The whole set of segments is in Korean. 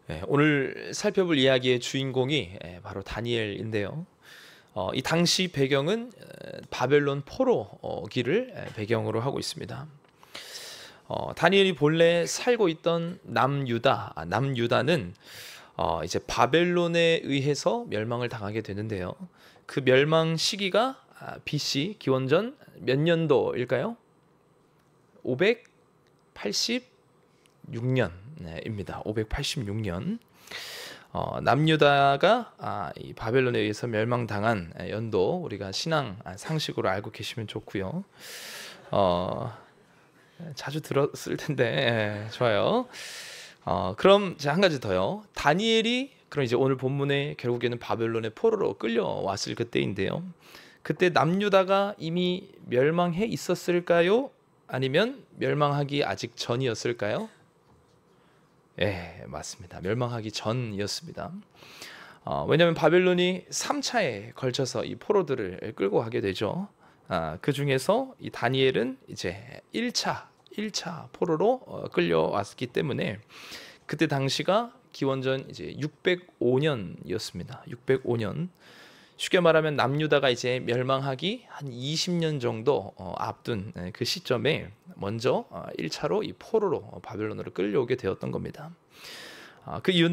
네, 오늘 살펴볼 이야기의 주인공이 바로 다니엘인데요. 이 당시 배경은 바벨론 포로기를 배경으로 하고 있습니다. 다니엘이 본래 살고 있던 남유다는 이제 바벨론에 의해서 멸망을 당하게 되는데요. 그 멸망 시기가 BC 기원전 몇 년도일까요? 586년입니다. 586년. 남유다가 이 바벨론에 의해서 멸망당한 연도 우리가 신앙 상식으로 알고 계시면 좋고요. 자주 들었을 텐데 좋아요. 그럼 이제 한 가지 더요. 다니엘이 그럼 이제 오늘 본문에 결국에는 바벨론의 포로로 끌려왔을 그때인데요. 그때 남유다가 이미 멸망해 있었을까요? 아니면 멸망하기 아직 전이었을까요? 예, 맞습니다. 멸망하기 전이었습니다. 왜냐하면 바벨론이 3차에 걸쳐서 이 포로들을 끌고 가게 되죠. 그 중에서 이 다니엘은 이제 1차 포로로 끌려왔기 때문에 그때 당시가 기원전 이제 605년이었습니다. 605년. 쉽게 말하면 남유다가 이제 멸망하기 한 20년 정도 앞둔 그 시점에 먼저 1차로 이 포로로 바벨론으로 끌려오게 되었던 겁니다. 그 이유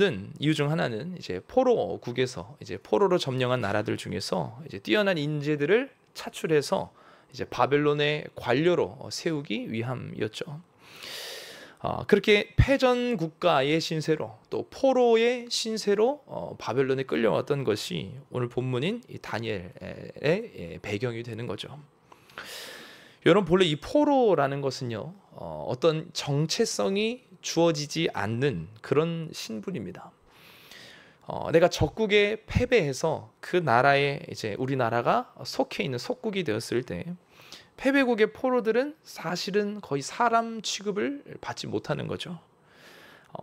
중 하나는 이제 포로국에서 이제 포로로 점령한 나라들 중에서 이제 뛰어난 인재들을 차출해서 이제 바벨론의 관료로 세우기 위함이었죠. 그렇게 패전 국가의 신세로 또 포로의 신세로 바벨론에 끌려왔던 것이 오늘 본문인 이 다니엘의 배경이 되는 거죠. 여러분, 본래 이 포로라는 것은요, 어떤 정체성이 주어지지 않는 그런 신분입니다. 내가 적국에 패배해서 그 나라에 이제 우리나라가 속해 있는 속국이 되었을 때 패배국의 포로들은 사실은 거의 사람 취급을 받지 못하는 거죠.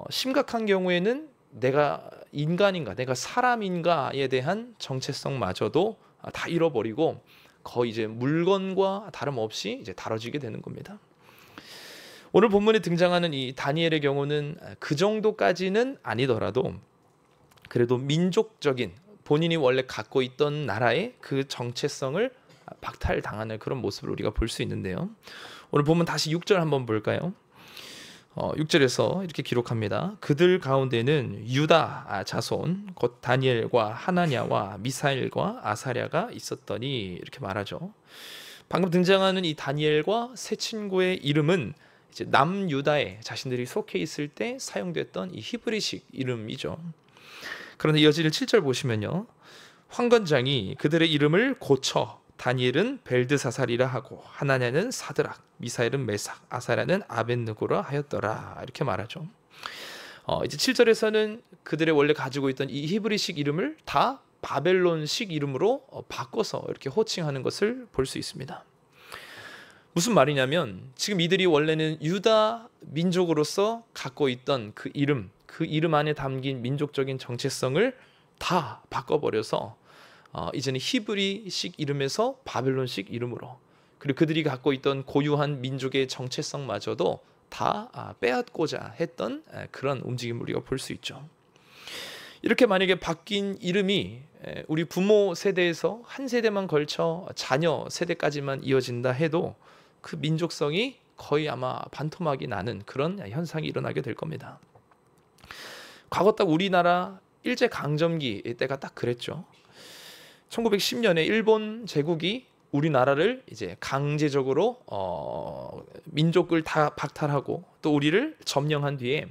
심각한 경우에는 내가 인간인가, 내가 사람인가에 대한 정체성마저도 다 잃어버리고 거의 이제 물건과 다름없이 이제 다뤄지게 되는 겁니다. 오늘 본문에 등장하는 이 다니엘의 경우는 그 정도까지는 아니더라도 그래도 민족적인 본인이 원래 갖고 있던 나라의 그 정체성을 박탈당하는 그런 모습을 우리가 볼 수 있는데요. 오늘 보면 다시 6절 한번 볼까요? 6절에서 이렇게 기록합니다. 그들 가운데는 유다 자손 곧 다니엘과 하나냐와 미사엘과 아사랴가 있었더니 이렇게 말하죠. 방금 등장하는 이 다니엘과 세 친구의 이름은 이제 남유다에 자신들이 속해 있을 때 사용됐던 이 히브리식 이름이죠. 그런데 이어지는 7절 보시면요. 환관장이 그들의 이름을 고쳐 다니엘은 벨드사살이라 하고 하나냐는 사드락, 미사엘은 메삭, 아사랴는 아벳느고라 하였더라 이렇게 말하죠. 이제 7절에서는 그들의 원래 가지고 있던 이 히브리식 이름을 다 바벨론식 이름으로 바꿔서 이렇게 호칭하는 것을 볼 수 있습니다. 무슨 말이냐면 지금 이들이 원래는 유다 민족으로서 갖고 있던 그 이름 안에 담긴 민족적인 정체성을 다 바꿔버려서 이제는 히브리식 이름에서 바벨론식 이름으로, 그리고 그들이 갖고 있던 고유한 민족의 정체성마저도 다 빼앗고자 했던 그런 움직임을 우리가 볼 수 있죠. 이렇게 만약에 바뀐 이름이 우리 부모 세대에서 한 세대만 걸쳐 자녀 세대까지만 이어진다 해도 그 민족성이 거의 아마 반토막이 나는 그런 현상이 일어나게 될 겁니다. 과거 딱 우리나라 일제강점기 때가 딱 그랬죠. 1910년에 일본 제국이 우리나라를 이제 강제적으로 민족을 다 박탈하고 또 우리를 점령한 뒤에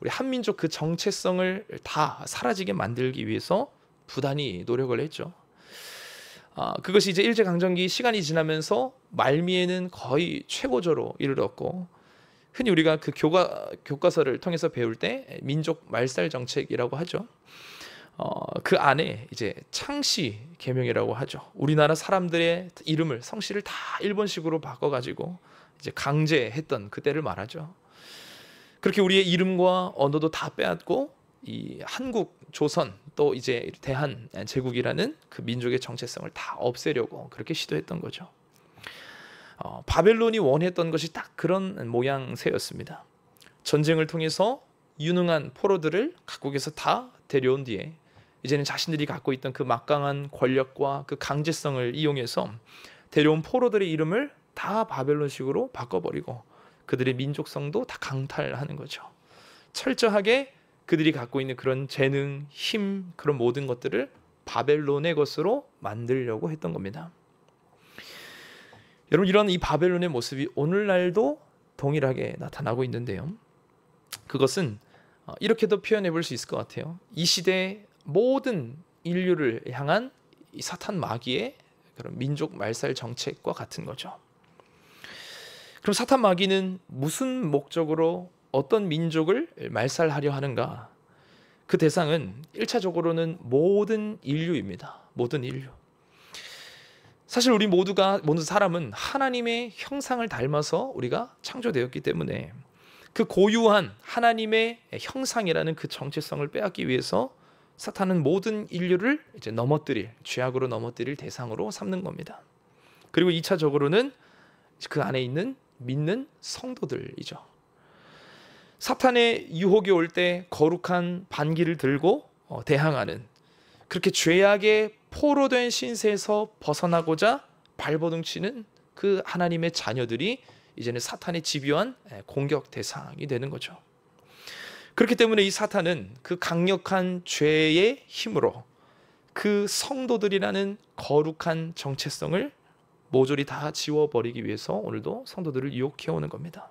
우리 한민족 그 정체성을 다 사라지게 만들기 위해서 부단히 노력을 했죠. 그것이 이제 일제강점기 시간이 지나면서 말미에는 거의 최고조로 이르렀고, 흔히 우리가 그 교과서를 통해서 배울 때 민족 말살 정책이라고 하죠. 그 안에 이제 창씨 계명이라고 하죠. 우리나라 사람들의 이름을 성씨를 다 일본식으로 바꿔가지고 이제 강제했던 그때를 말하죠. 그렇게 우리의 이름과 언어도 다 빼앗고 이 한국, 조선 또 이제 대한 제국이라는 그 민족의 정체성을 다 없애려고 그렇게 시도했던 거죠. 바벨론이 원했던 것이 딱 그런 모양새였습니다. 전쟁을 통해서 유능한 포로들을 각국에서 다 데려온 뒤에 이제는 자신들이 갖고 있던 그 막강한 권력과 그 강제성을 이용해서 데려온 포로들의 이름을 다 바벨론식으로 바꿔버리고 그들의 민족성도 다 강탈하는 거죠. 철저하게 그들이 갖고 있는 그런 재능, 힘, 그런 모든 것들을 바벨론의 것으로 만들려고 했던 겁니다. 여러분, 이런 이 바벨론의 모습이 오늘날도 동일하게 나타나고 있는데요. 그것은 이렇게도 표현해 볼 수 있을 것 같아요. 이 시대의 모든 인류를 향한 이 사탄 마귀의 그런 민족 말살 정책과 같은 거죠. 그럼 사탄 마귀는 무슨 목적으로 어떤 민족을 말살하려 하는가? 그 대상은 1차적으로는 모든 인류입니다. 모든 인류. 사실 우리 모두 사람은 하나님의 형상을 닮아서 우리가 창조되었기 때문에 그 고유한 하나님의 형상이라는 그 정체성을 빼앗기 위해서 사탄은 모든 인류를 이제 죄악으로 넘어뜨릴 대상으로 삼는 겁니다. 그리고 2차적으로는 그 안에 있는 믿는 성도들이죠. 사탄의 유혹이 올 때 거룩한 반기를 들고 대항하는, 그렇게 죄악의 포로된 신세에서 벗어나고자 발버둥치는 그 하나님의 자녀들이 이제는 사탄의 집요한 공격 대상이 되는 거죠. 그렇기 때문에 이 사탄은 그 강력한 죄의 힘으로 그 성도들이라는 거룩한 정체성을 모조리 다 지워버리기 위해서 오늘도 성도들을 유혹해오는 겁니다.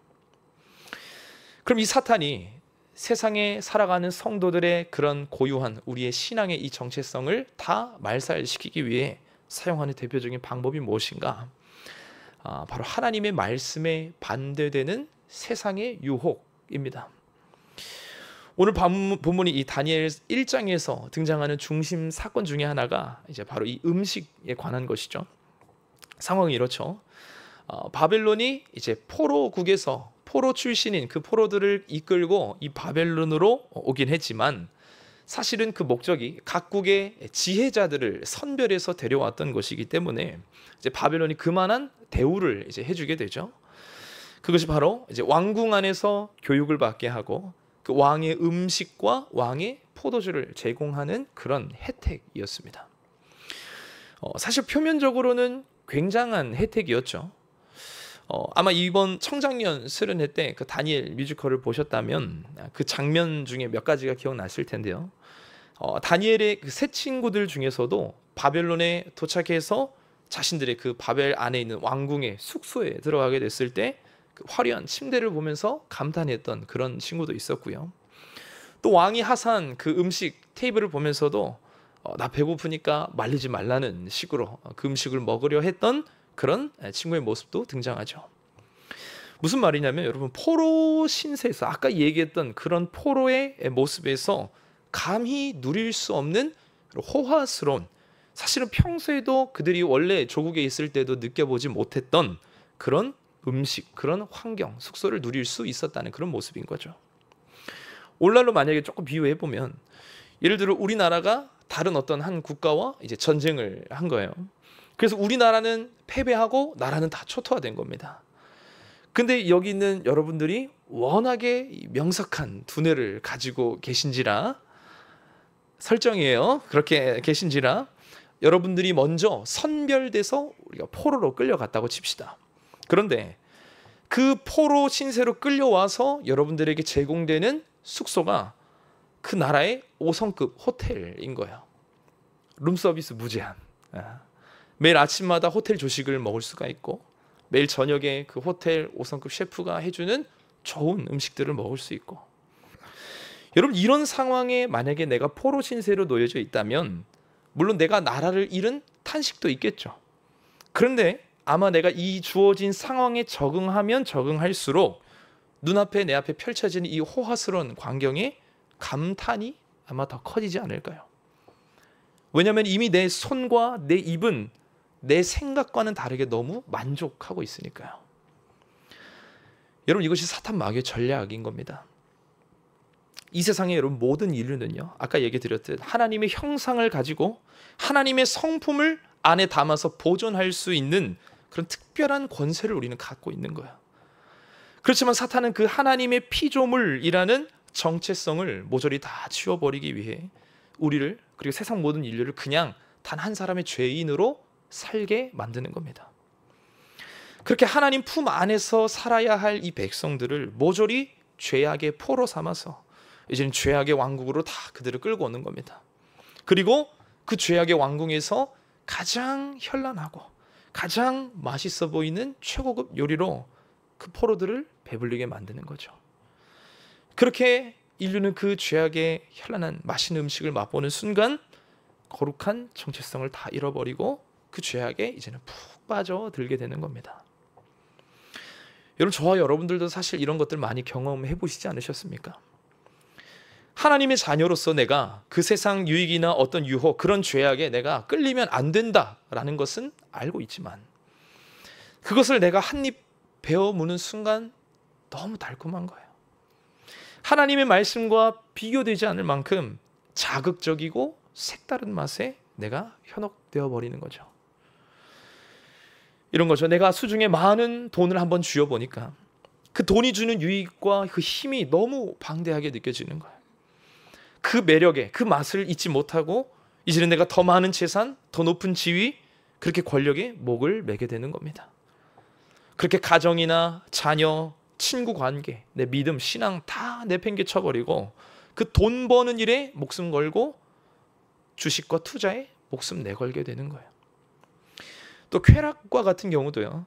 그럼 이 사탄이 세상에 살아가는 성도들의 그런 고유한 우리의 신앙의 이 정체성을 다 말살시키기 위해 사용하는 대표적인 방법이 무엇인가? 바로 하나님의 말씀에 반대되는 세상의 유혹입니다. 오늘 본문이 이 다니엘 1장에서 등장하는 중심 사건 중에 하나가 이제 바로 이 음식에 관한 것이죠. 상황이 이렇죠. 바벨론이 이제 포로국에서 포로 출신인 그 포로들을 이끌고 이 바벨론으로 오긴 했지만 사실은 그 목적이 각국의 지혜자들을 선별해서 데려왔던 것이기 때문에 이제 바벨론이 그만한 대우를 이제 해주게 되죠. 그것이 바로 이제 왕궁 안에서 교육을 받게 하고 그 왕의 음식과 왕의 포도주를 제공하는 그런 혜택이었습니다. 사실 표면적으로는 굉장한 혜택이었죠. 아마 이번 청장년 수련회 때 그 다니엘 뮤지컬을 보셨다면 그 장면 중에 몇 가지가 기억나실 텐데요. 다니엘의 그 세 친구들 중에서도 바벨론에 도착해서 자신들의 그 바벨 안에 있는 왕궁의 숙소에 들어가게 됐을 때 그 화려한 침대를 보면서 감탄했던 그런 친구도 있었고요. 또 왕이 하사한 그 음식 테이블을 보면서도 나 배고프니까 말리지 말라는 식으로 그 음식을 먹으려 했던 그런 친구의 모습도 등장하죠. 무슨 말이냐면 여러분, 포로 신세에서 아까 얘기했던 그런 포로의 모습에서 감히 누릴 수 없는 호화스러운, 사실은 평소에도 그들이 원래 조국에 있을 때도 느껴보지 못했던 그런 음식, 그런 환경, 숙소를 누릴 수 있었다는 그런 모습인 거죠. 오늘날로 만약에 조금 비유해보면 예를 들어 우리나라가 다른 어떤 한 국가와 이제 전쟁을 한 거예요. 그래서 우리나라는 패배하고 나라는 다 초토화된 겁니다. 근데 여기 있는 여러분들이 워낙에 명석한 두뇌를 가지고 계신지라, 설정이에요. 그렇게 계신지라 여러분들이 먼저 선별돼서 우리가 포로로 끌려갔다고 칩시다. 그런데 그 포로 신세로 끌려와서 여러분들에게 제공되는 숙소가 그 나라의 5성급 호텔인 거예요. 룸서비스 무제한. 매일 아침마다 호텔 조식을 먹을 수가 있고 매일 저녁에 그 호텔 5성급 셰프가 해주는 좋은 음식들을 먹을 수 있고. 여러분, 이런 상황에 만약에 내가 포로 신세로 놓여져 있다면 물론 내가 나라를 잃은 탄식도 있겠죠. 그런데 아마 내가 이 주어진 상황에 적응하면 적응할수록 눈앞에 내 앞에 펼쳐지는 이 호화스러운 광경에 감탄이 아마 더 커지지 않을까요? 왜냐하면 이미 내 손과 내 입은 내 생각과는 다르게 너무 만족하고 있으니까요. 여러분, 이것이 사탄 마귀의 전략인 겁니다. 이 세상에 여러분 모든 인류는요, 아까 얘기 드렸듯 하나님의 형상을 가지고 하나님의 성품을 안에 담아서 보존할 수 있는 그런 특별한 권세를 우리는 갖고 있는 거야. 그렇지만 사탄은 그 하나님의 피조물이라는 정체성을 모조리 다 치워버리기 위해 우리를, 그리고 세상 모든 인류를 그냥 단 한 사람의 죄인으로 살게 만드는 겁니다. 그렇게 하나님 품 안에서 살아야 할 이 백성들을 모조리 죄악의 포로 삼아서 이제는 죄악의 왕국으로 다 그들을 끌고 오는 겁니다. 그리고 그 죄악의 왕궁에서 가장 현란하고 가장 맛있어 보이는 최고급 요리로 그 포로들을 배불리게 만드는 거죠. 그렇게 인류는 그 죄악의 현란한 맛있는 음식을 맛보는 순간 거룩한 정체성을 다 잃어버리고 그 죄악에 이제는 푹 빠져들게 되는 겁니다. 여러분, 저와 여러분들도 사실 이런 것들 많이 경험해 보시지 않으셨습니까? 하나님의 자녀로서 내가 그 세상 유익이나 어떤 유혹, 그런 죄악에 내가 끌리면 안 된다라는 것은 알고 있지만 그것을 내가 한 입 베어 무는 순간 너무 달콤한 거예요. 하나님의 말씀과 비교되지 않을 만큼 자극적이고 색다른 맛에 내가 현혹되어 버리는 거죠. 이런 거죠. 내가 수중에 많은 돈을 한번 쥐어보니까 그 돈이 주는 유익과 그 힘이 너무 방대하게 느껴지는 거예요. 그 매력에, 그 맛을 잊지 못하고 이제는 내가 더 많은 재산, 더 높은 지위, 그렇게 권력에 목을 매게 되는 겁니다. 그렇게 가정이나 자녀, 친구 관계, 내 믿음, 신앙 다 내팽개쳐버리고 그 돈 버는 일에 목숨 걸고 주식과 투자에 목숨 내걸게 되는 거예요. 또 쾌락과 같은 경우도요.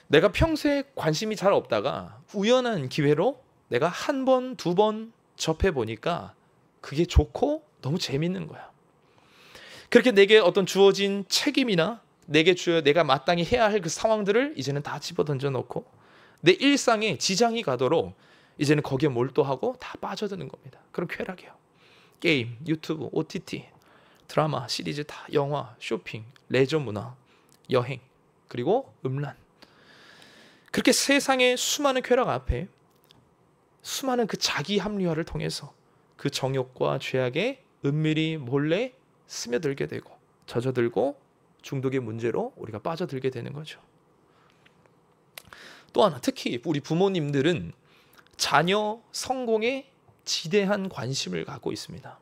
내가 평소에 관심이 잘 없다가 우연한 기회로 내가 한 번, 두 번 접해보니까 그게 좋고 너무 재밌는 거야. 그렇게 내게 어떤 주어진 책임이나 내가 마땅히 해야 할 그 상황들을 이제는 다 집어던져 놓고 내 일상에 지장이 가도록 이제는 거기에 몰두하고 다 빠져드는 겁니다. 그런 쾌락이에요. 게임, 유튜브, OTT, 드라마, 시리즈 다, 영화, 쇼핑, 레저 문화, 여행, 그리고 음란. 그렇게 세상의 수많은 쾌락 앞에 수많은 그 자기 합리화를 통해서 그 정욕과 죄악에 은밀히 몰래 스며들게 되고 젖어들고 중독의 문제로 우리가 빠져들게 되는 거죠. 또 하나, 특히 우리 부모님들은 자녀 성공에 지대한 관심을 갖고 있습니다.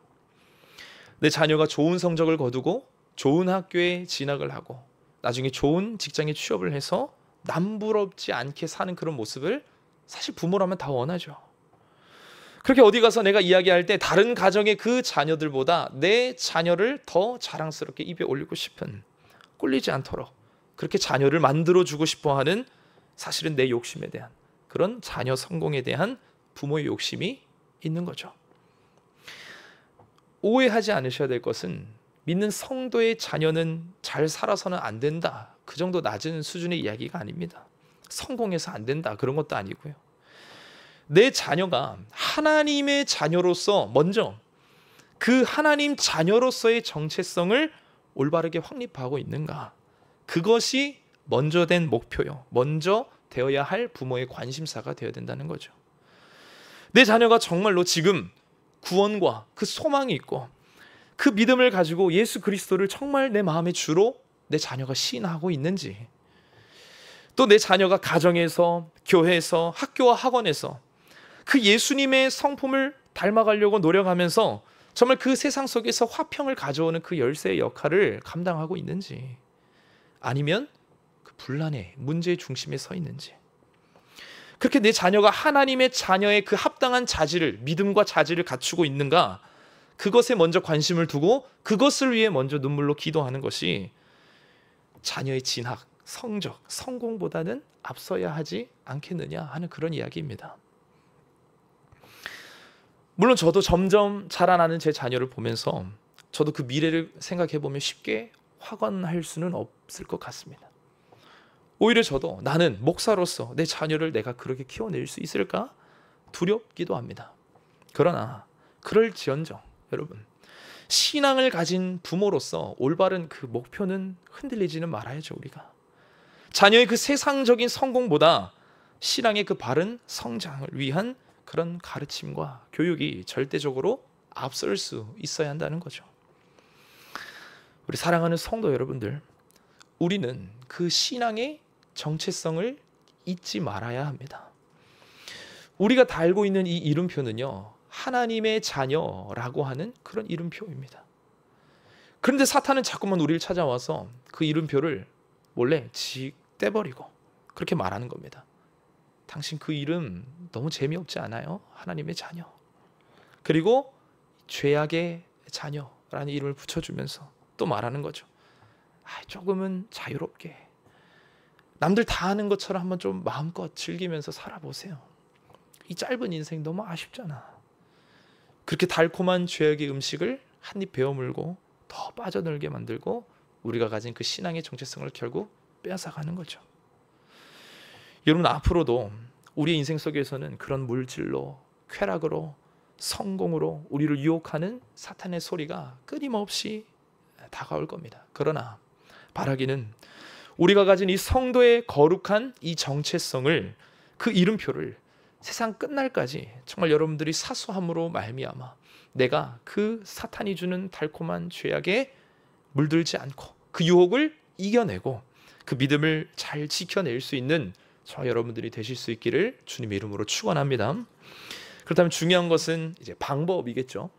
내 자녀가 좋은 성적을 거두고 좋은 학교에 진학을 하고 나중에 좋은 직장에 취업을 해서 남부럽지 않게 사는 그런 모습을 사실 부모라면 다 원하죠. 그렇게 어디 가서 내가 이야기할 때 다른 가정의 그 자녀들보다 내 자녀를 더 자랑스럽게 입에 올리고 싶은, 꿀리지 않도록 그렇게 자녀를 만들어주고 싶어하는, 사실은 내 욕심에 대한, 그런 자녀 성공에 대한 부모의 욕심이 있는 거죠. 오해하지 않으셔야 될 것은 믿는 성도의 자녀는 잘 살아서는 안 된다, 그 정도 낮은 수준의 이야기가 아닙니다. 성공해서 안 된다, 그런 것도 아니고요. 내 자녀가 하나님의 자녀로서 먼저 그 하나님 자녀로서의 정체성을 올바르게 확립하고 있는가, 그것이 먼저 된 목표요, 먼저 되어야 할 부모의 관심사가 되어야 된다는 거죠. 내 자녀가 정말로 지금 구원과 그 소망이 있고 그 믿음을 가지고 예수 그리스도를 정말 내 마음의 주로 내 자녀가 시인하고 있는지, 또 내 자녀가 가정에서, 교회에서, 학교와 학원에서 그 예수님의 성품을 닮아가려고 노력하면서 정말 그 세상 속에서 화평을 가져오는 그 열쇠의 역할을 감당하고 있는지, 아니면 그 분란의 문제의 중심에 서 있는지, 그렇게 내 자녀가 하나님의 자녀의 그 합당한 자질을, 믿음과 자질을 갖추고 있는가, 그것에 먼저 관심을 두고 그것을 위해 먼저 눈물로 기도하는 것이 자녀의 진학, 성적, 성공보다는 앞서야 하지 않겠느냐 하는 그런 이야기입니다. 물론 저도 점점 자라나는 제 자녀를 보면서 저도 그 미래를 생각해 보면 쉽게 확언할 수는 없을 것 같습니다. 오히려 저도 나는 목사로서 내 자녀를 내가 그렇게 키워낼 수 있을까 두렵기도 합니다. 그러나 그럴지언정 여러분, 신앙을 가진 부모로서 올바른 그 목표는 흔들리지는 말아야죠. 우리가 자녀의 그 세상적인 성공보다 신앙의 그 바른 성장을 위한 그런 가르침과 교육이 절대적으로 앞설 수 있어야 한다는 거죠. 우리 사랑하는 성도 여러분들, 우리는 그 신앙의 정체성을 잊지 말아야 합니다. 우리가 달고 있는 이 이름표는요, 하나님의 자녀라고 하는 그런 이름표입니다. 그런데 사탄은 자꾸만 우리를 찾아와서 그 이름표를 몰래 떼버리고 그렇게 말하는 겁니다. 당신 그 이름 너무 재미없지 않아요? 하나님의 자녀. 그리고 죄악의 자녀라는 이름을 붙여주면서 또 말하는 거죠. 조금은 자유롭게 남들 다 하는 것처럼 한번 좀 마음껏 즐기면서 살아보세요. 이 짧은 인생 너무 아쉽잖아. 그렇게 달콤한 죄악의 음식을 한 입 베어물고 더 빠져들게 만들고 우리가 가진 그 신앙의 정체성을 결국 빼앗아가는 거죠. 여러분, 앞으로도 우리의 인생 속에서는 그런 물질로, 쾌락으로, 성공으로 우리를 유혹하는 사탄의 소리가 끊임없이 다가올 겁니다. 그러나 바라기는 우리가 가진 이 성도의 거룩한 이 정체성을, 그 이름표를 세상 끝날까지 정말 여러분들이 사수함으로 말미암아 내가 그 사탄이 주는 달콤한 죄악에 물들지 않고 그 유혹을 이겨내고 그 믿음을 잘 지켜낼 수 있는 저와 여러분들이 되실 수 있기를 주님의 이름으로 축원합니다. 그렇다면 중요한 것은 이제 방법이겠죠.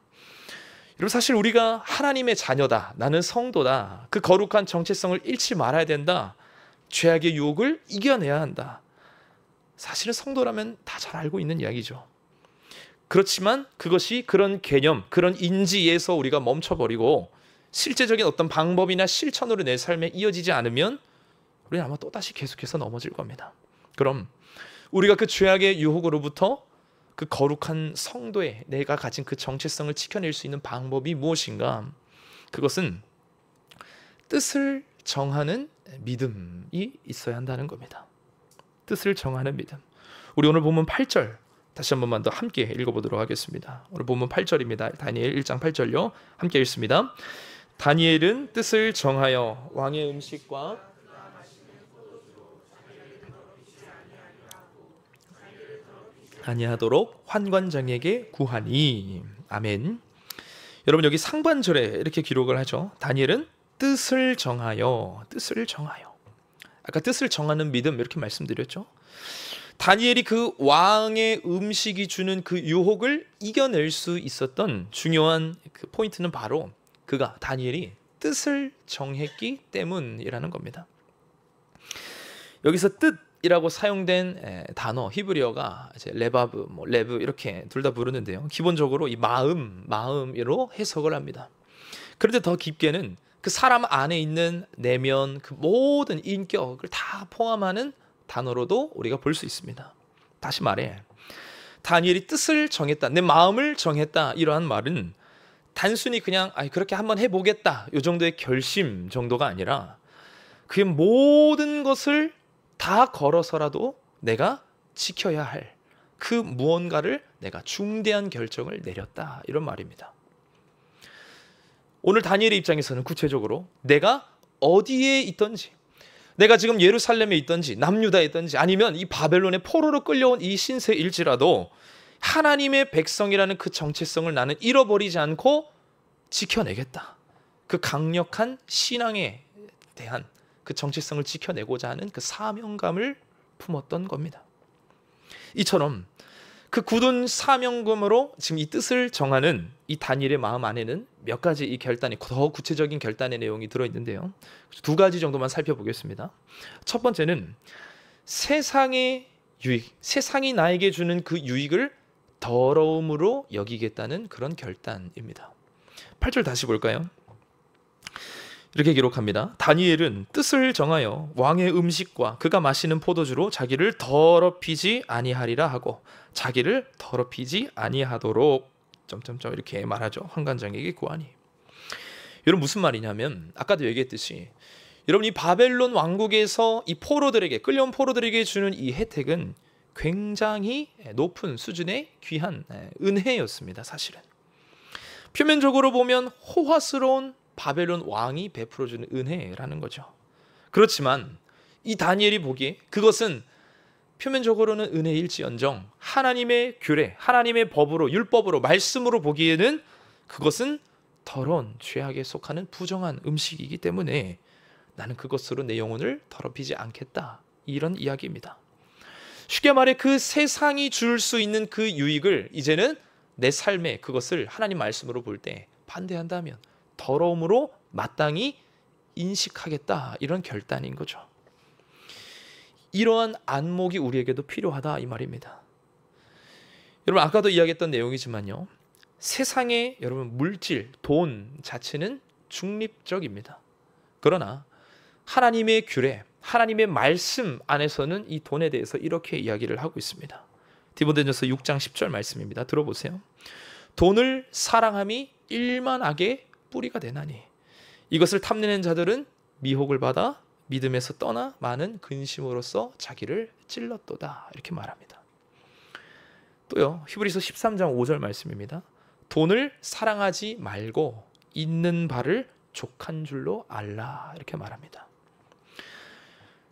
여러분, 사실 우리가 하나님의 자녀다, 나는 성도다, 그 거룩한 정체성을 잃지 말아야 된다, 죄악의 유혹을 이겨내야 한다, 사실은 성도라면 다 잘 알고 있는 이야기죠. 그렇지만 그것이 그런 개념, 그런 인지에서 우리가 멈춰버리고 실제적인 어떤 방법이나 실천으로 내 삶에 이어지지 않으면 우리는 아마 또다시 계속해서 넘어질 겁니다. 그럼 우리가 그 죄악의 유혹으로부터 그 거룩한 성도의 내가 가진 그 정체성을 지켜낼 수 있는 방법이 무엇인가? 그것은 뜻을 정하는 믿음이 있어야 한다는 겁니다. 뜻을 정하는 믿음. 우리 오늘 본문 8절 다시 한 번만 더 함께 읽어보도록 하겠습니다. 오늘 본문 8절입니다. 다니엘 1장 8절요. 함께 읽습니다. 다니엘은 뜻을 정하여 왕의 음식과 아니하도록 환관장에게 구하니. 아멘. 여러분, 여기 상반절에 이렇게 기록을 하죠. 다니엘은 뜻을 정하여. 아까 뜻을 정하는 믿음 이렇게 말씀드렸죠. 다니엘이 그 왕의 음식이 주는 그 유혹을 이겨낼 수 있었던 중요한 그 포인트는 바로 다니엘이 뜻을 정했기 때문이라는 겁니다. 여기서 뜻이라고 사용된 단어 히브리어가 이제 레바브, 레브 이렇게 둘 다 부르는데요. 기본적으로 이 마음으로 해석을 합니다. 그런데 더 깊게는 그 사람 안에 있는 내면, 그 모든 인격을 다 포함하는 단어로도 우리가 볼 수 있습니다. 다시 말해, 다니엘이 뜻을 정했다, 내 마음을 정했다, 이러한 말은 단순히 그냥 그렇게 한번 해보겠다 이 정도의 결심 정도가 아니라 그의 모든 것을 다 걸어서라도 내가 지켜야 할 그 무언가를 내가 중대한 결정을 내렸다, 이런 말입니다. 오늘 다니엘의 입장에서는 구체적으로 내가 어디에 있든지, 내가 지금 예루살렘에 있든지 남유다에 있든지 아니면 이 바벨론의 포로로 끌려온 이 신세일지라도 하나님의 백성이라는 그 정체성을 나는 잃어버리지 않고 지켜내겠다. 그 강력한 신앙에 대한 그 정체성을 지켜내고자 하는 그 사명감을 품었던 겁니다. 이처럼 그 굳은 사명감으로 지금 이 뜻을 정하는 이 다니엘의 마음 안에는 몇 가지 이 결단이, 더 구체적인 결단의 내용이 들어있는데요. 두 가지 정도만 살펴보겠습니다. 첫 번째는 세상의 유익, 세상이 나에게 주는 그 유익을 더러움으로 여기겠다는 그런 결단입니다. 8절 다시 볼까요? 이렇게 기록합니다. 다니엘은 뜻을 정하여 왕의 음식과 그가 마시는 포도주로 자기를 더럽히지 아니하리라 하고 자기를 더럽히지 아니하도록 이렇게 말하죠. 환관장에게 구하니. 여러분, 무슨 말이냐면 아까도 얘기했듯이 여러분, 이 바벨론 왕국에서 이 포로들에게, 끌려온 포로들에게 주는 이 혜택은 굉장히 높은 수준의 귀한 은혜였습니다. 사실은 표면적으로 보면 호화스러운 바벨론 왕이 베풀어주는 은혜라는 거죠. 그렇지만 이 다니엘이 보기에 그것은 표면적으로는 은혜일지언정 하나님의 규례, 하나님의 법으로, 율법으로, 말씀으로 보기에는 그것은 더러운 죄악에 속하는 부정한 음식이기 때문에 나는 그것으로 내 영혼을 더럽히지 않겠다, 이런 이야기입니다. 쉽게 말해 그 세상이 줄 수 있는 그 유익을 이제는 내 삶에 그것을 하나님 말씀으로 볼 때 반대한다면 더러움으로 마땅히 인식하겠다, 이런 결단인 거죠. 이러한 안목이 우리에게도 필요하다, 이 말입니다. 여러분, 아까도 이야기했던 내용이지만요, 세상의 여러분 물질, 돈 자체는 중립적입니다. 그러나 하나님의 규례, 하나님의 말씀 안에서는 이 돈에 대해서 이렇게 이야기를 하고 있습니다. 디모데전서 6장 10절 말씀입니다. 들어보세요. 돈을 사랑함이 일만 악의 뿌리가 되나니 이것을 탐내는 자들은 미혹을 받아 믿음에서 떠나 많은 근심으로써 자기를 찔렀도다, 이렇게 말합니다. 또요, 히브리서 13장 5절 말씀입니다. 돈을 사랑하지 말고 있는 바를 족한 줄로 알라, 이렇게 말합니다.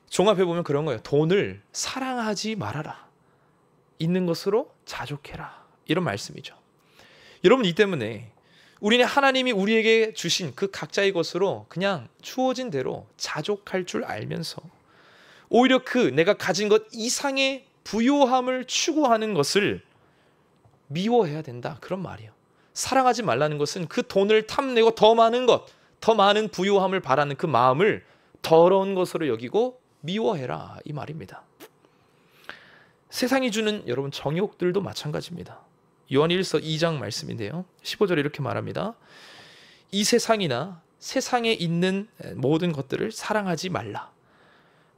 종합해 보면 그런 거예요. 돈을 사랑하지 말아라, 있는 것으로 자족해라, 이런 말씀이죠. 여러분, 이 때문에 우리는 하나님이 우리에게 주신 그 각자의 것으로 그냥 주어진 대로 자족할 줄 알면서 오히려 그 내가 가진 것 이상의 부요함을 추구하는 것을 미워해야 된다, 그런 말이에요. 사랑하지 말라는 것은 그 돈을 탐내고 더 많은 것, 더 많은 부요함을 바라는 그 마음을 더러운 것으로 여기고 미워해라, 이 말입니다. 세상이 주는 여러분 정욕들도 마찬가지입니다. 요한일서 2장 말씀인데요, 15절에 이렇게 말합니다. 이 세상이나 세상에 있는 모든 것들을 사랑하지 말라.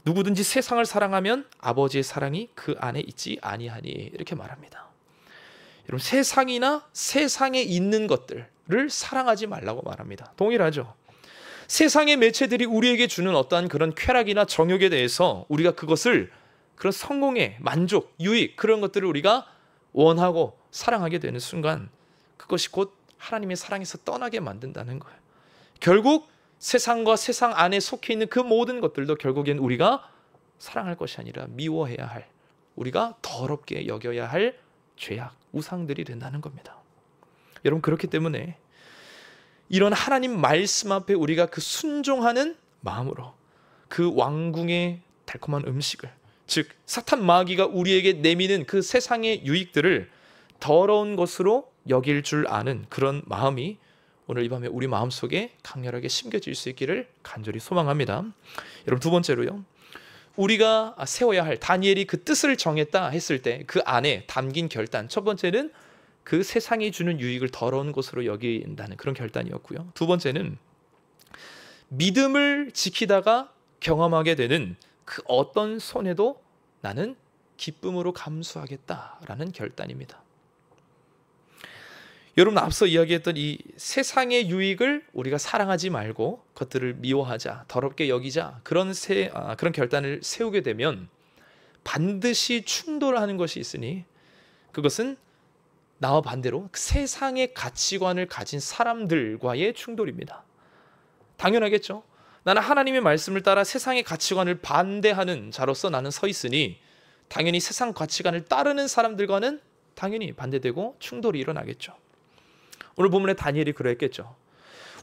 누구든지 세상을 사랑하면 아버지의 사랑이 그 안에 있지 아니하니, 이렇게 말합니다. 여러분, 세상이나 세상에 있는 것들을 사랑하지 말라고 말합니다. 동일하죠. 세상의 매체들이 우리에게 주는 어떠한 그런 쾌락이나 정욕에 대해서 우리가 그것을 그런 성공의 만족, 유익, 그런 것들을 우리가 원하고 사랑하게 되는 순간 그것이 곧 하나님의 사랑에서 떠나게 만든다는 거예요. 결국 세상과 세상 안에 속해 있는 그 모든 것들도 결국엔 우리가 사랑할 것이 아니라 미워해야 할, 우리가 더럽게 여겨야 할 죄악, 우상들이 된다는 겁니다. 여러분, 그렇기 때문에 이런 하나님 말씀 앞에 우리가 그 순종하는 마음으로 그 왕궁의 달콤한 음식을, 즉 사탄 마귀가 우리에게 내미는 그 세상의 유익들을 더러운 것으로 여길 줄 아는 그런 마음이 오늘 이 밤에 우리 마음속에 강렬하게 심겨질 수 있기를 간절히 소망합니다. 여러분, 두 번째로요, 우리가 세워야 할, 다니엘이 그 뜻을 정했다 했을 때 그 안에 담긴 결단, 첫 번째는 그 세상이 주는 유익을 더러운 것으로 여긴다는 그런 결단이었고요. 두 번째는 믿음을 지키다가 경험하게 되는 그 어떤 손해도 나는 기쁨으로 감수하겠다라는 결단입니다. 여러분, 앞서 이야기했던 이 세상의 유익을 우리가 사랑하지 말고 그것들을 미워하자, 더럽게 여기자, 그런 결단을 세우게 되면 반드시 충돌하는 것이 있으니 그것은 나와 반대로 세상의 가치관을 가진 사람들과의 충돌입니다. 당연하겠죠. 나는 하나님의 말씀을 따라 세상의 가치관을 반대하는 자로서 나는 서 있으니 당연히 세상 가치관을 따르는 사람들과는 당연히 반대되고 충돌이 일어나겠죠. 오늘 본문에 다니엘이 그랬겠죠.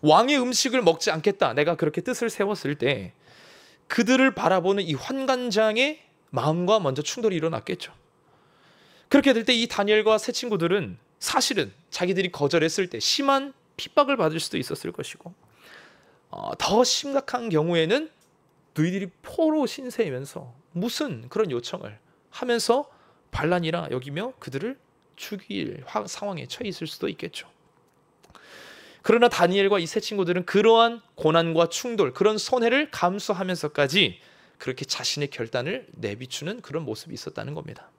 왕의 음식을 먹지 않겠다, 내가 그렇게 뜻을 세웠을 때 그들을 바라보는 이 환관장의 마음과 먼저 충돌이 일어났겠죠. 그렇게 될 때 이 다니엘과 세 친구들은 사실은 자기들이 거절했을 때 심한 핍박을 받을 수도 있었을 것이고, 더 심각한 경우에는 너희들이 포로 신세이면서 무슨 그런 요청을 하면서 반란이라 여기며 그들을 죽일 상황에 처해 있을 수도 있겠죠. 그러나 다니엘과 이 세 친구들은 그러한 고난과 충돌, 그런 손해를 감수하면서까지 그렇게 자신의 결단을 내비추는 그런 모습이 있었다는 겁니다.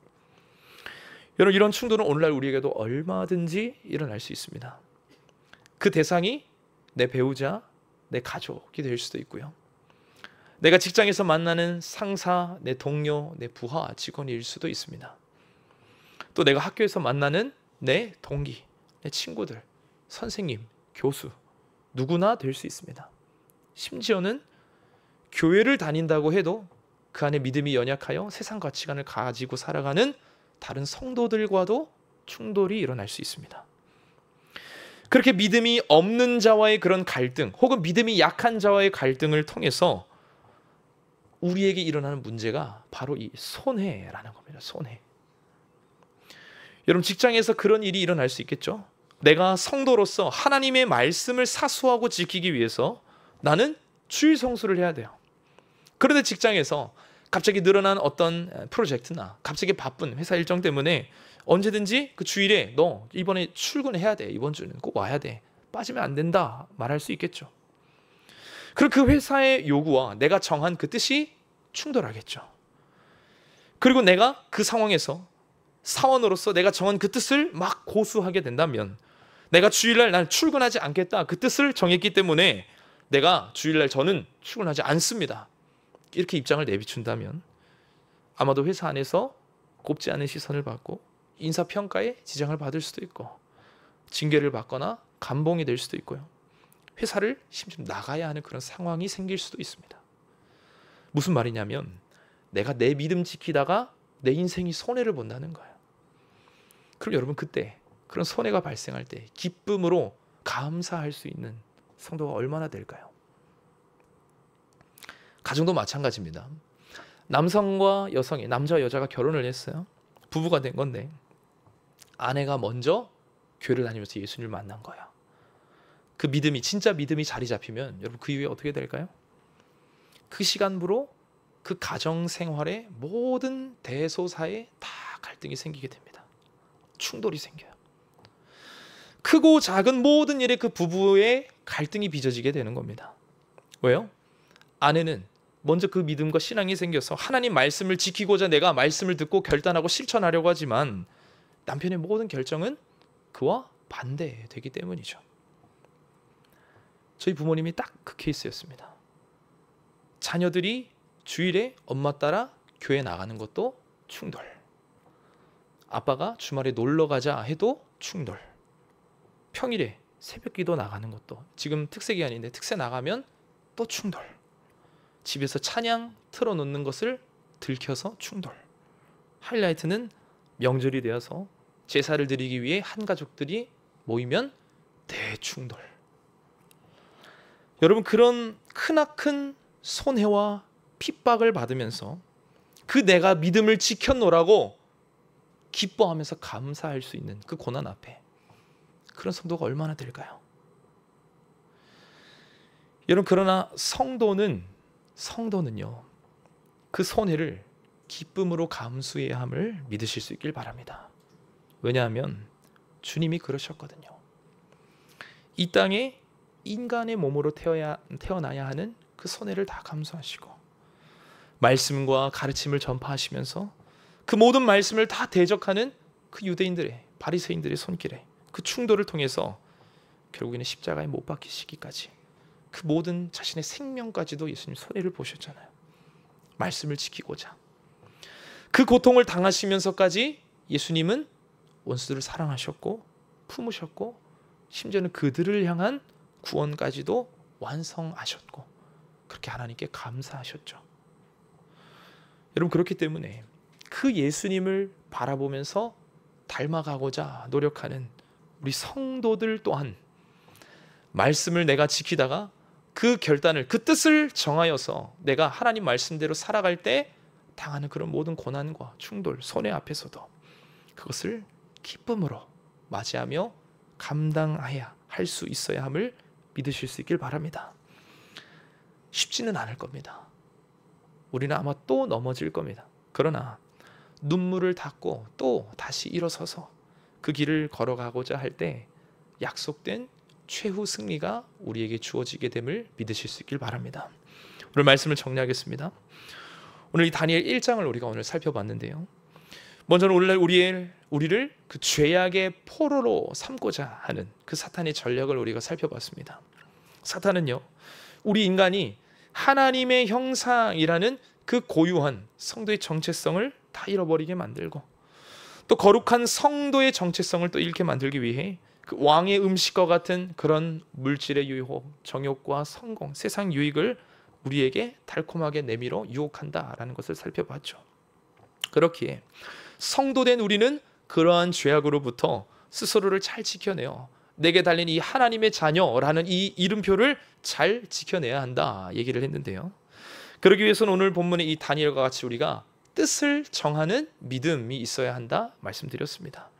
여러분, 이런 충돌은 오늘날 우리에게도 얼마든지 일어날 수 있습니다. 그 대상이 내 배우자, 내 가족이 될 수도 있고요. 내가 직장에서 만나는 상사, 내 동료, 내 부하, 직원일 수도 있습니다. 또 내가 학교에서 만나는 내 동기, 내 친구들, 선생님, 교수, 누구나 될 수 있습니다. 심지어는 교회를 다닌다고 해도 그 안에 믿음이 연약하여 세상 가치관을 가지고 살아가는 다른 성도들과도 충돌이 일어날 수 있습니다. 그렇게 믿음이 없는 자와의 그런 갈등, 혹은 믿음이 약한 자와의 갈등을 통해서 우리에게 일어나는 문제가 바로 이 손해라는 겁니다. 손해. 여러분 직장에서 그런 일이 일어날 수 있겠죠. 내가 성도로서 하나님의 말씀을 사수하고 지키기 위해서 나는 주일 성수를 해야 돼요. 그런데 직장에서 갑자기 늘어난 어떤 프로젝트나 갑자기 바쁜 회사 일정 때문에 언제든지 그 주일에 너 이번에 출근해야 돼. 이번 주는 꼭 와야 돼. 빠지면 안 된다. 말할 수 있겠죠. 그리고 그 회사의 요구와 내가 정한 그 뜻이 충돌하겠죠. 그리고 내가 그 상황에서 사원으로서 내가 정한 그 뜻을 막 고수하게 된다면 내가 주일날 난 출근하지 않겠다. 그 뜻을 정했기 때문에 내가 주일날 저는 출근하지 않습니다. 이렇게 입장을 내비춘다면 아마도 회사 안에서 곱지 않은 시선을 받고 인사평가에 지장을 받을 수도 있고 징계를 받거나 감봉이 될 수도 있고요. 회사를 심지어 나가야 하는 그런 상황이 생길 수도 있습니다. 무슨 말이냐면 내가 내 믿음 지키다가 내 인생이 손해를 본다는 거예요. 그럼 여러분 그때 그런 손해가 발생할 때 기쁨으로 감사할 수 있는 성도가 얼마나 될까요? 가정도 마찬가지입니다. 남성과 여성이 남자와 여자가 결혼을 했어요. 부부가 된 건데 아내가 먼저 교회를 다니면서 예수님을 만난 거야. 그 믿음이 진짜 믿음이 자리 잡히면 여러분 그 이후에 어떻게 될까요? 그 시간부로 그 가정 생활의 모든 대소사에 다 갈등이 생기게 됩니다. 충돌이 생겨요. 크고 작은 모든 일에 그 부부의 갈등이 빚어지게 되는 겁니다. 왜요? 아내는 먼저 그 믿음과 신앙이 생겨서 하나님 말씀을 지키고자 내가 말씀을 듣고 결단하고 실천하려고 하지만 남편의 모든 결정은 그와 반대되기 때문이죠. 저희 부모님이 딱 그 케이스였습니다. 자녀들이 주일에 엄마 따라 교회 나가는 것도 충돌. 아빠가 주말에 놀러 가자 해도 충돌. 평일에 새벽기도 나가는 것도 지금 특세 기간인데 특세 나가면 또 충돌. 집에서 찬양 틀어놓는 것을 들켜서 충돌. 하이라이트는 명절이 되어서 제사를 드리기 위해 한 가족들이 모이면 대충돌. 여러분 그런 크나큰 손해와 핍박을 받으면서 그 내가 믿음을 지켜놓으라고 기뻐하면서 감사할 수 있는 그 고난 앞에 그런 성도가 얼마나 될까요? 여러분 그러나 성도는요 그 손해를 기쁨으로 감수해야 함을 믿으실 수 있길 바랍니다. 왜냐하면 주님이 그러셨거든요. 이 땅에 인간의 몸으로 태어나야 하는 그 손해를 다 감수하시고 말씀과 가르침을 전파하시면서 그 모든 말씀을 다 대적하는 그 유대인들의 바리새인들의 손길에 그 충돌을 통해서 결국에는 십자가에 못 박히시기까지 그 모든 자신의 생명까지도 예수님 손해를 보셨잖아요. 말씀을 지키고자 그 고통을 당하시면서까지 예수님은 원수들을 사랑하셨고 품으셨고 심지어는 그들을 향한 구원까지도 완성하셨고 그렇게 하나님께 감사하셨죠. 여러분 그렇기 때문에 그 예수님을 바라보면서 닮아가고자 노력하는 우리 성도들 또한 말씀을 내가 지키다가 그 결단을 그 뜻을 정하여서 내가 하나님 말씀대로 살아갈 때 당하는 그런 모든 고난과 충돌, 손해 앞에서도 그것을 기쁨으로 맞이하며 감당해야 할 수 있어야 함을 믿으실 수 있길 바랍니다. 쉽지는 않을 겁니다. 우리는 아마 또 넘어질 겁니다. 그러나 눈물을 닦고 또 다시 일어서서 그 길을 걸어가고자 할 때 약속된 최후 승리가 우리에게 주어지게 됨을 믿으실 수 있길 바랍니다. 오늘 말씀을 정리하겠습니다. 오늘 이 다니엘 1장을 우리가 오늘 살펴봤는데요. 먼저는 오늘날 우리를 그 죄악의 포로로 삼고자 하는 그 사탄의 전략을 우리가 살펴봤습니다. 사탄은요, 우리 인간이 하나님의 형상이라는 그 고유한 성도의 정체성을 다 잃어버리게 만들고 또 거룩한 성도의 정체성을 또 잃게 만들기 위해 그 왕의 음식과 같은 그런 물질의 유혹, 정욕과 성공, 세상 유익을 우리에게 달콤하게 내밀어 유혹한다라는 것을 살펴봤죠. 그렇기에 성도된 우리는 그러한 죄악으로부터 스스로를 잘 지켜내어 내게 달린 이 하나님의 자녀라는 이 이름표를 잘 지켜내야 한다 얘기를 했는데요. 그러기 위해서는 오늘 본문의 이 다니엘과 같이 우리가 뜻을 정하는 믿음이 있어야 한다 말씀드렸습니다.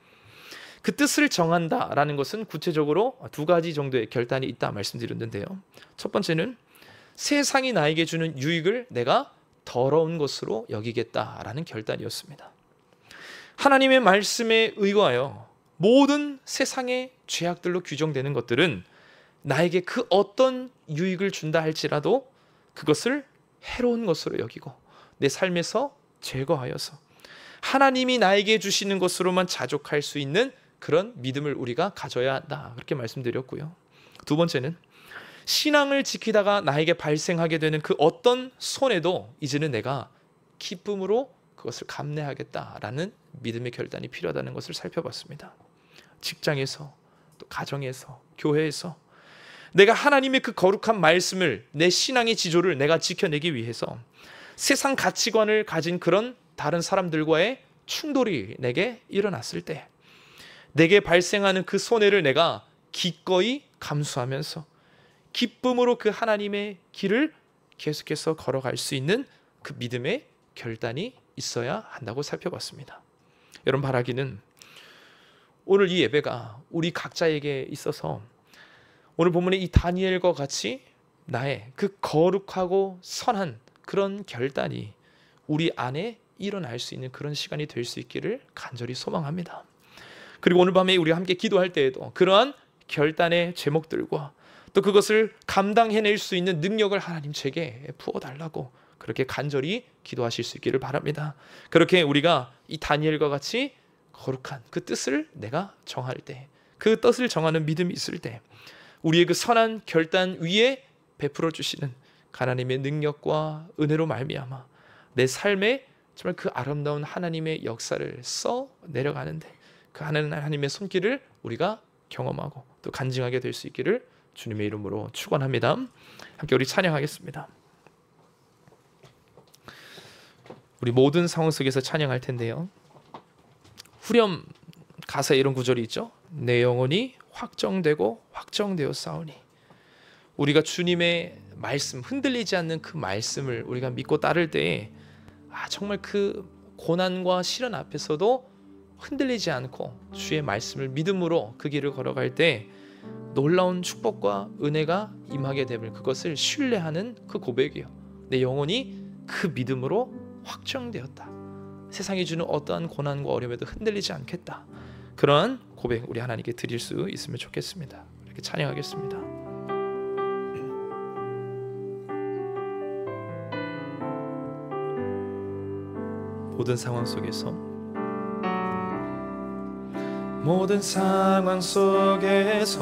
그 뜻을 정한다라는 것은 구체적으로 두 가지 정도의 결단이 있다 말씀드렸는데요. 첫 번째는 세상이 나에게 주는 유익을 내가 더러운 것으로 여기겠다라는 결단이었습니다. 하나님의 말씀에 의거하여 모든 세상의 죄악들로 규정되는 것들은 나에게 그 어떤 유익을 준다 할지라도 그것을 해로운 것으로 여기고 내 삶에서 제거하여서 하나님이 나에게 주시는 것으로만 자족할 수 있는 그런 믿음을 우리가 가져야 한다, 그렇게 말씀드렸고요. 두 번째는 신앙을 지키다가 나에게 발생하게 되는 그 어떤 손해도 이제는 내가 기쁨으로 그것을 감내하겠다라는 믿음의 결단이 필요하다는 것을 살펴봤습니다. 직장에서, 또 가정에서, 교회에서 내가 하나님의 그 거룩한 말씀을, 내 신앙의 지조를 내가 지켜내기 위해서 세상 가치관을 가진 그런 다른 사람들과의 충돌이 내게 일어났을 때 내게 발생하는 그 손해를 내가 기꺼이 감수하면서 기쁨으로 그 하나님의 길을 계속해서 걸어갈 수 있는 그 믿음의 결단이 있어야 한다고 살펴봤습니다. 여러분, 바라기는 오늘 이 예배가 우리 각자에게 있어서 오늘 본문의 이 다니엘과 같이 나의 그 거룩하고 선한 그런 결단이 우리 안에 일어날 수 있는 그런 시간이 될 수 있기를 간절히 소망합니다. 그리고 오늘 밤에 우리가 함께 기도할 때에도 그러한 결단의 제목들과 또 그것을 감당해낼 수 있는 능력을 하나님 제게 부어달라고 그렇게 간절히 기도하실 수 있기를 바랍니다. 그렇게 우리가 이 다니엘과 같이 거룩한 그 뜻을 내가 정할 때, 그 뜻을 정하는 믿음이 있을 때 우리의 그 선한 결단 위에 베풀어 주시는 하나님의 능력과 은혜로 말미암아 내 삶에 정말 그 아름다운 하나님의 역사를 써 내려가는데 그 하나님의 손길을 우리가 경험하고 또 간증하게 될 수 있기를 주님의 이름으로 축원합니다. 함께 우리 찬양하겠습니다. 우리 모든 상황 속에서 찬양할 텐데요. 후렴 가사에 이런 구절이 있죠. 내 영혼이 확정되고 확정되어 싸우니. 우리가 주님의 말씀, 흔들리지 않는 그 말씀을 우리가 믿고 따를 때에 정말 그 고난과 시련 앞에서도 흔들리지 않고 주의 말씀을 믿음으로 그 길을 걸어갈 때 놀라운 축복과 은혜가 임하게 됨을, 그것을 신뢰하는 그 고백이요. 내 영혼이 그 믿음으로 확정되었다. 세상이 주는 어떠한 고난과 어려움에도 흔들리지 않겠다. 그러한 고백 우리 하나님께 드릴 수 있으면 좋겠습니다. 이렇게 찬양하겠습니다. 모든 상황 속에서, 모든 상황 속에서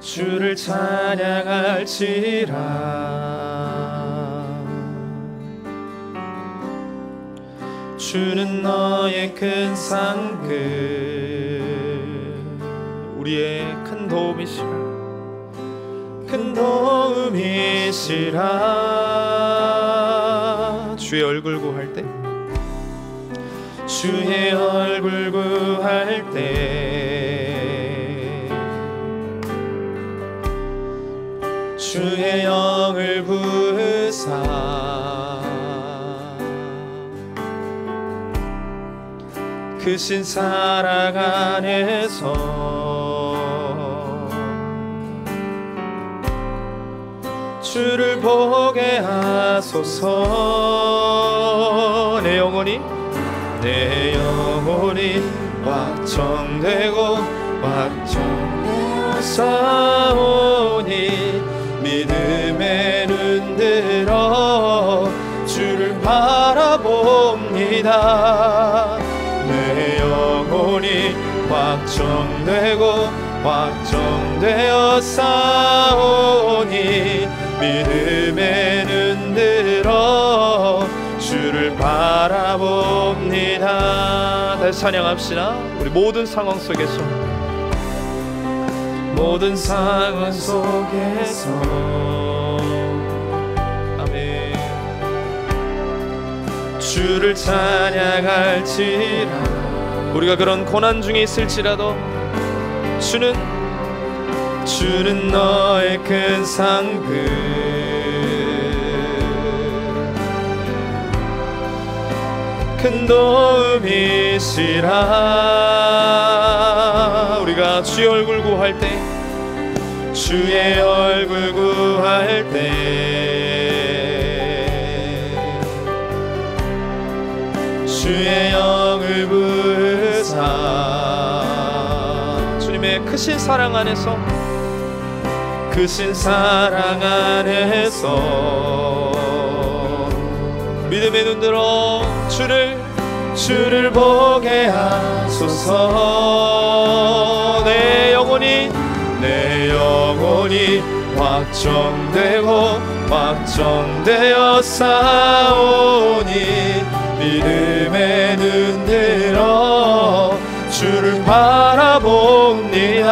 주를 찬양할지라. 주는 너의 큰 상급, 우리의 큰 도움이시라, 큰 도움이시라. 주의 얼굴 구할 때, 주의 얼굴 구할 때 주의 영을 부으사 그 신사랑 안에서 주를 보게 하소서. 내 영혼이 확정되고 확정되어 싸우니 믿음의 눈 들어 주를 바라봅니다. 내 영혼이 확정되고 확정되어 싸우니 믿음의 눈 들어 주를 바라봅니다. 다시 찬양합시다. 우리 모든 상황 속에서, 모든 상황 속에서 아멘. 주를 찬양할지라. 우리가 그런 고난 중에 있을지라도 주는 너의 큰 상급, 큰 도움이시라. 우리가 주의 얼굴 구할 때, 주의 얼굴 구할 때 주의 영을 부으사. 주님의 크신 사랑 안에서, 크신 사랑 안에서 믿음의 눈 들어 주를 보게 하소서. 내 영혼이 확정되어 싸우니 믿음의 눈 들어 주를 바라봅니다.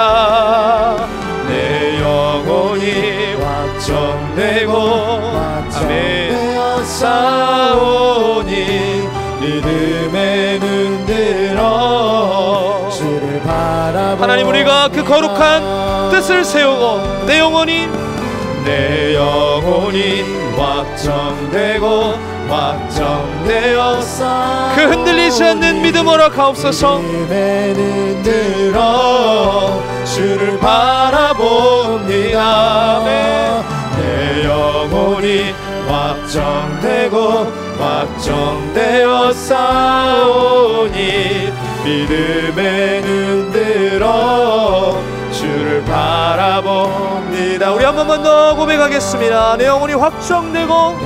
내 영혼이 확정되어 싸우니 믿음의 눈 들어 주를 바라봅니다. 하나님, 우리가 그 거룩한 뜻을 세우고 내 영혼이 확정되어 그 흔들리지 않는 믿음 허락하옵소서. 믿음의 눈 들어 주를 바라봅니다. 내 영혼이 확정되어 싸우니 믿음의 눈 들어 주를 바라봅니다. 우리 한 번만 더 고백하겠습니다. 내 영혼이 확정되어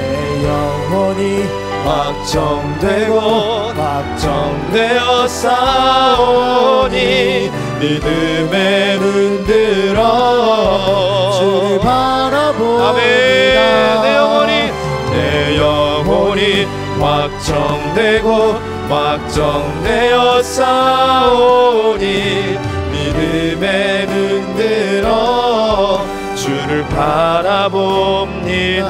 싸우니 믿음의 눈 들어 주를 바라봅니다. 아멘. 내 영혼이 확정되어 싸우니 믿음의 눈 들어 주를 바라봅니다.